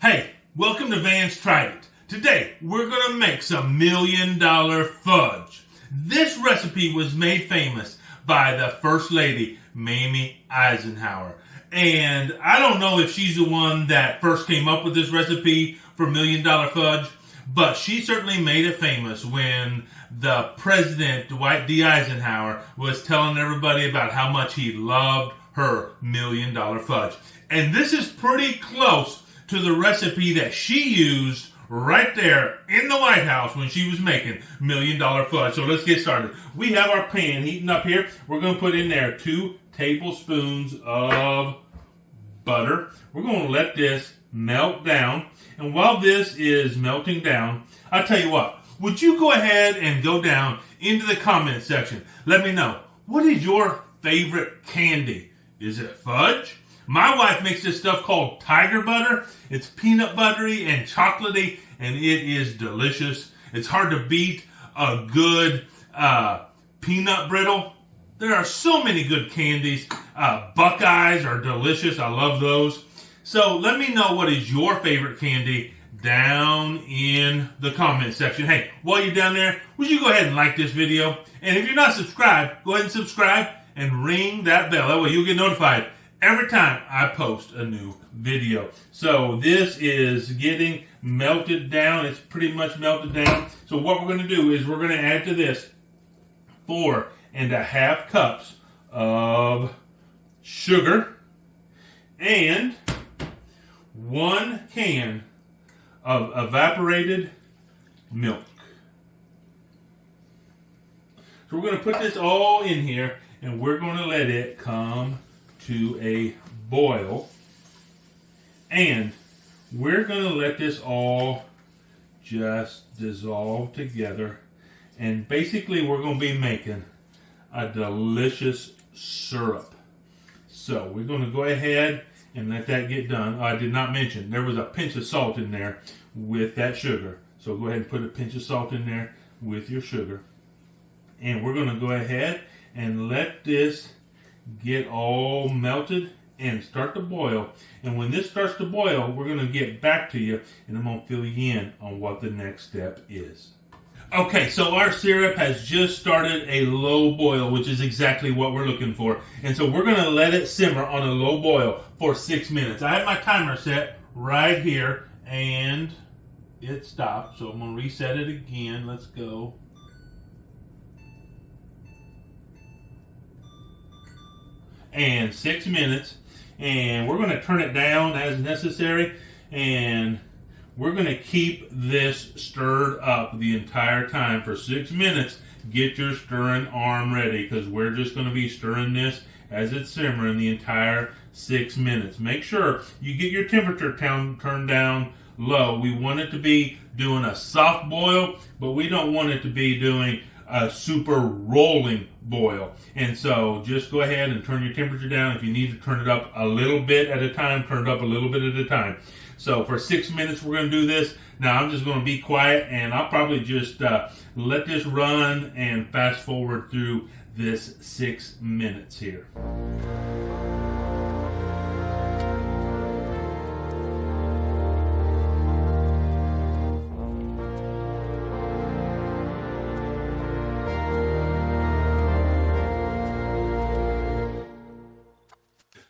Hey, welcome to Vance Tried It. Today, we're going to make some $1 million fudge. This recipe was made famous by the First Lady, Mamie Eisenhower. And I don't know if she's the one that first came up with this recipe for $1 million fudge, but she certainly made it famous when the President, Dwight D. Eisenhower, was telling everybody about how much he loved her $1 million fudge. And this is pretty close to the recipe that she used right there in the White House when she was making $1 million fudge. So let's get started. We have our pan heating up here. We're going to put in there 2 tablespoons of butter. We're going to let this melt down. And while this is melting down, I'll tell you what, would you go ahead and go down into the comment section? Let me know, what is your favorite candy? Is it fudge? My wife makes this stuff called tiger butter. It's peanut buttery and chocolatey, and it is delicious. It's hard to beat a good peanut brittle. There are so many good candies. Buckeyes are delicious. I love those. So let me know what is your favorite candy down in the comment section. Hey, while you're down there, would you go ahead and like this video? And if you're not subscribed, go ahead and subscribe and ring that bell. That way you'll get notified every time I post a new video. So this is getting melted down. It's pretty much melted down. So what we're going to do is we're going to add to this 4.5 cups of sugar and 1 can of evaporated milk. So we're going to put this all in here and we're going to let it come to a boil, and we're going to let this all just dissolve together, and basically we're going to be making a delicious syrup. So we're going to go ahead and let that get done. I did not mention there was a pinch of salt in there with that sugar, so go ahead and put a pinch of salt in there with your sugar, and we're going to go ahead and let this get all melted and start to boil. And when this starts to boil, we're going to get back to you and I'm going to fill you in on what the next step is. Okay, so our syrup has just started a low boil, which is exactly what we're looking for. And so we're going to let it simmer on a low boil for 6 minutes. I have my timer set right here and it stopped. So I'm going to reset it again. Let's go. And 6 minutes, and we're going to turn it down as necessary, and we're going to keep this stirred up the entire time for 6 minutes. Get your stirring arm ready, because we're just going to be stirring this as it's simmering the entire 6 minutes. Make sure you get your temperature turned down low. We want it to be doing a soft boil, but we don't want it to be doing a super rolling boil. And so just go ahead and turn your temperature down. If you need to turn it up a little bit at a time, turn it up a little bit at a time. So for 6 minutes we're going to do this. Now I'm just going to be quiet and I'll probably just let this run and fast forward through this 6 minutes here.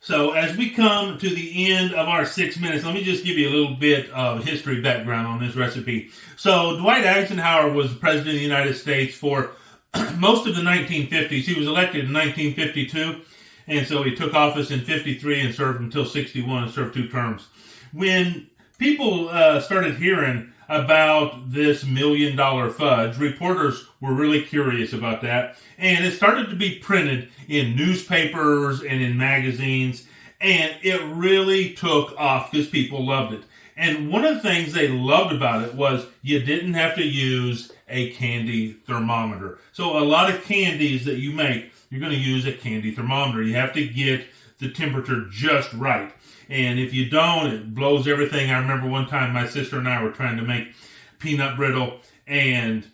So as we come to the end of our 6 minutes, let me just give you a little bit of history background on this recipe. So Dwight Eisenhower was the President of the United States for most of the 1950s. He was elected in 1952, and so he took office in 53 and served until 61 and served 2 terms. When people started hearing about this $1 million fudge, reporters were really curious about that, and it started to be printed in newspapers and in magazines, and it really took off because people loved it. And one of the things they loved about it was you didn't have to use a candy thermometer. So a lot of candies that you make, you're going to use a candy thermometer. You have to get the temperature just right. And if you don't, it blows everything. I remember one time my sister and I were trying to make peanut brittle, and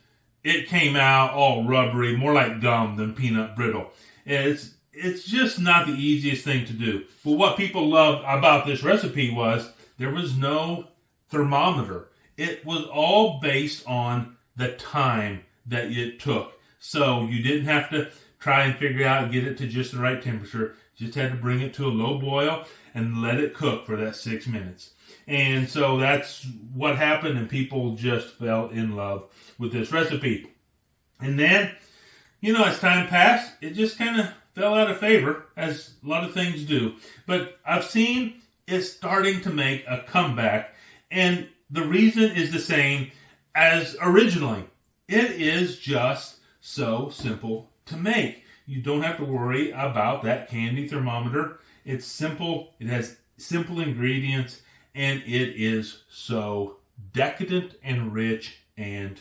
it came out all rubbery, more like gum than peanut brittle. It's just not the easiest thing to do. But what people loved about this recipe was there was no thermometer. It was all based on the time that it took. So you didn't have to try and figure out and get it to just the right temperature. Just had to bring it to a low boil and let it cook for that 6 minutes. And so that's what happened, and people just fell in love with this recipe. And then, as time passed, it just kind of fell out of favor, as a lot of things do. But I've seen it's starting to make a comeback, and the reason is the same as originally. It is just so simple to make. You don't have to worry about that candy thermometer. It's simple. It has simple ingredients, and it is so decadent and rich and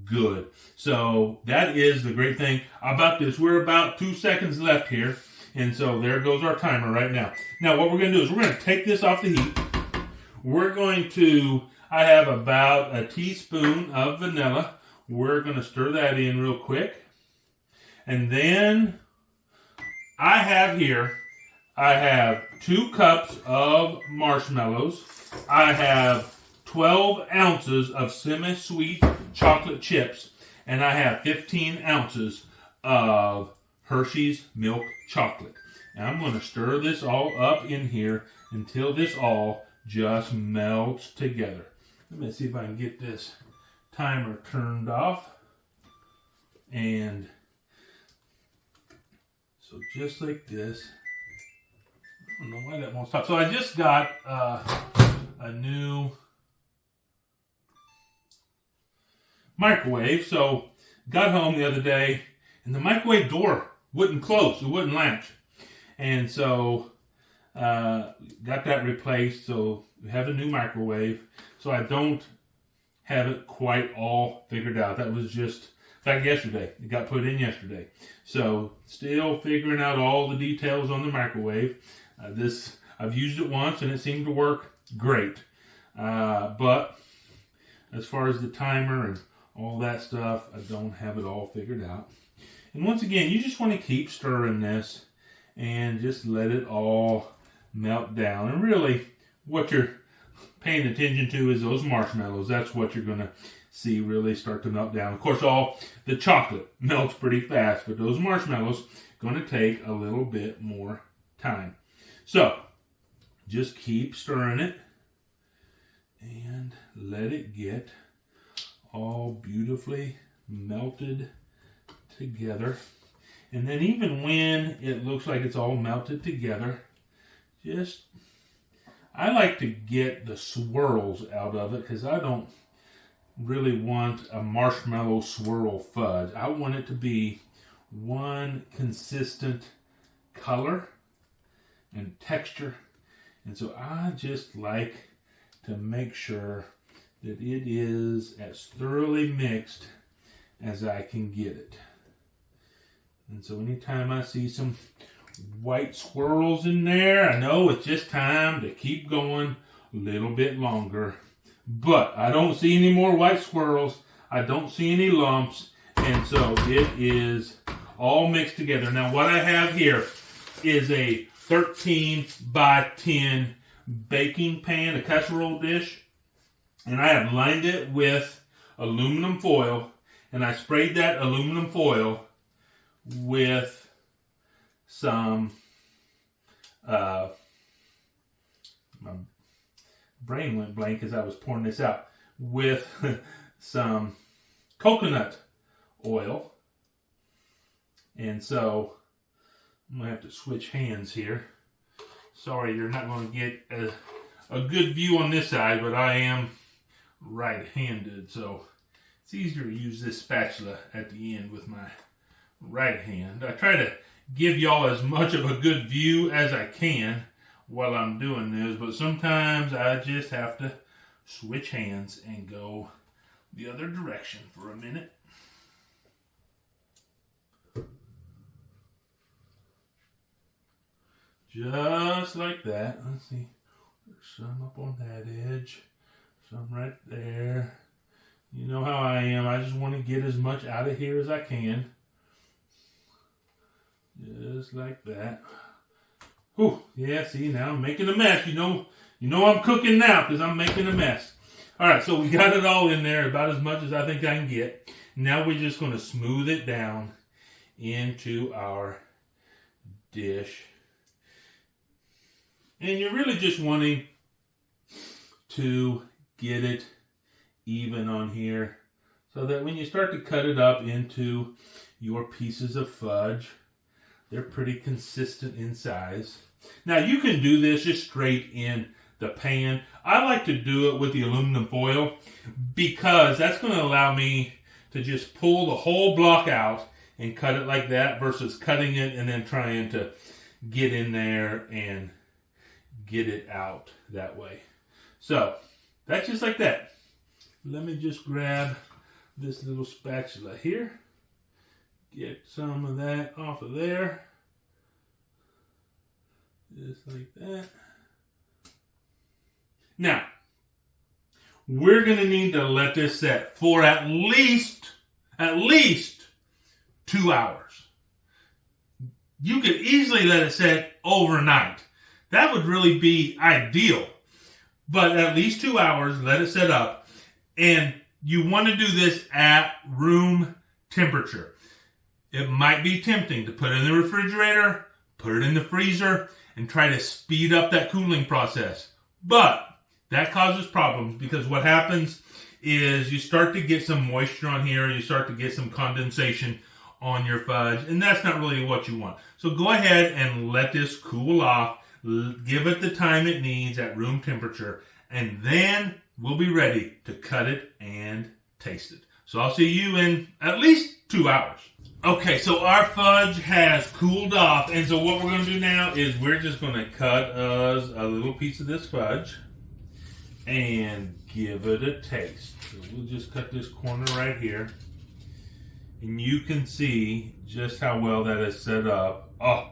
good. So that is the great thing about this. We're about 2 seconds left here, and so there goes our timer right now. Now what we're going to do is we're going to take this off the heat. I have about a teaspoon of vanilla. We're going to stir that in real quick. And then I have 2 cups of marshmallows. I have 12 ounces of semi-sweet chocolate chips. And I have 15 ounces of Hershey's milk chocolate. And I'm going to stir this all up in here until this all just melts together. Let me see if I can get this timer turned off. And so just like this. I don't know why that won't stop. So I just got a new microwave. So got home the other day, and the microwave door wouldn't close. It wouldn't latch. And so got that replaced. So we have a new microwave. So I don't have it quite all figured out. That was just, in fact, yesterday. It got put in yesterday. So still figuring out all the details on the microwave. I've used it once and it seemed to work great. But as far as the timer and all that stuff, I don't have it all figured out. And once again, you just want to keep stirring this and just let it all melt down. And really, what you're paying attention to is those marshmallows. That's what you're going to see really start to melt down. Of course, all the chocolate melts pretty fast, but those marshmallows are going to take a little bit more time. So, just keep stirring it and let it get all beautifully melted together. And then even when it looks like it's all melted together, I like to get the swirls out of it because I don't really want a marshmallow swirl fudge. I want it to be one consistent color and texture. And so I just like to make sure that it is as thoroughly mixed as I can get it. And so anytime I see some white swirls in there, I know it's just time to keep going a little bit longer. But I don't see any more white swirls. I don't see any lumps. And so it is all mixed together. Now what I have here is a 13 by 10 baking pan, a casserole dish. And I have lined it with aluminum foil. And I sprayed that aluminum foil with some, my brain went blank as I was pouring this out, with some coconut oil. And so I'm going to have to switch hands here. Sorry, you're not going to get a good view on this side, but I am right-handed, so it's easier to use this spatula at the end with my right hand. I try to give y'all as much of a good view as I can while I'm doing this, but sometimes I just have to switch hands and go the other direction for a minute. Just like that. Let's see. There's some up on that edge. Some right there. You know how I am. I just want to get as much out of here as I can. Just like that. Whew. Yeah, see, now I'm making a mess. You know I'm cooking now because I'm making a mess. All right, so we got it all in there, about as much as I think I can get. Now we're just going to smooth it down into our dish. And you're really just wanting to get it even on here so that when you start to cut it up into your pieces of fudge, they're pretty consistent in size. Now you can do this just straight in the pan. I like to do it with the aluminum foil because that's going to allow me to just pull the whole block out and cut it like that versus cutting it and then trying to get in there and get it out that way. So that's just like that. Let me just grab this little spatula here. Get some of that off of there. Just like that. Now, we're going to need to let this set for at least 2 hours. You could easily let it set overnight. That would really be ideal. But at least 2 hours, let it set up. And you want to do this at room temperature. It might be tempting to put it in the refrigerator, put it in the freezer, and try to speed up that cooling process. But that causes problems because what happens is you start to get some moisture on here, you start to get some condensation on your fudge, and that's not really what you want. So go ahead and let this cool off, give it the time it needs at room temperature, and then we'll be ready to cut it and taste it. So I'll see you in at least 2 hours. Okay, so our fudge has cooled off, and so what we're going to do now is we're just going to cut us a little piece of this fudge and give it a taste. So we'll just cut this corner right here, and you can see just how well that is set up. Oh,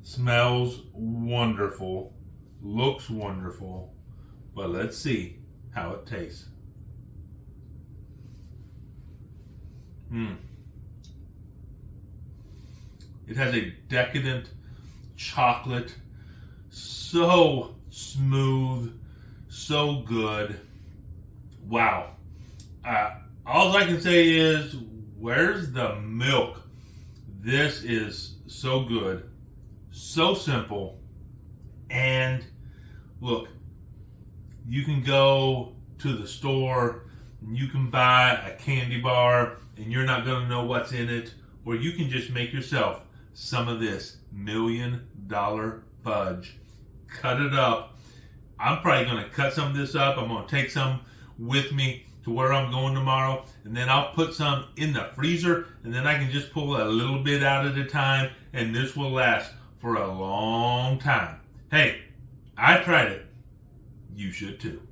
smells wonderful, looks wonderful, but let's see how it tastes. It has a decadent chocolate, so smooth, so good. Wow. All I can say is, where's the milk? This is so good, so simple. And look, you can go to the store and you can buy a candy bar and you're not going to know what's in it, or you can just make yourself some of this $1 million fudge. Cut it up. I'm probably going to cut some of this up. I'm going to take some with me to where I'm going tomorrow, and then I'll put some in the freezer, and then I can just pull a little bit out at a time, and this will last for a long time. Hey, I tried it. You should too.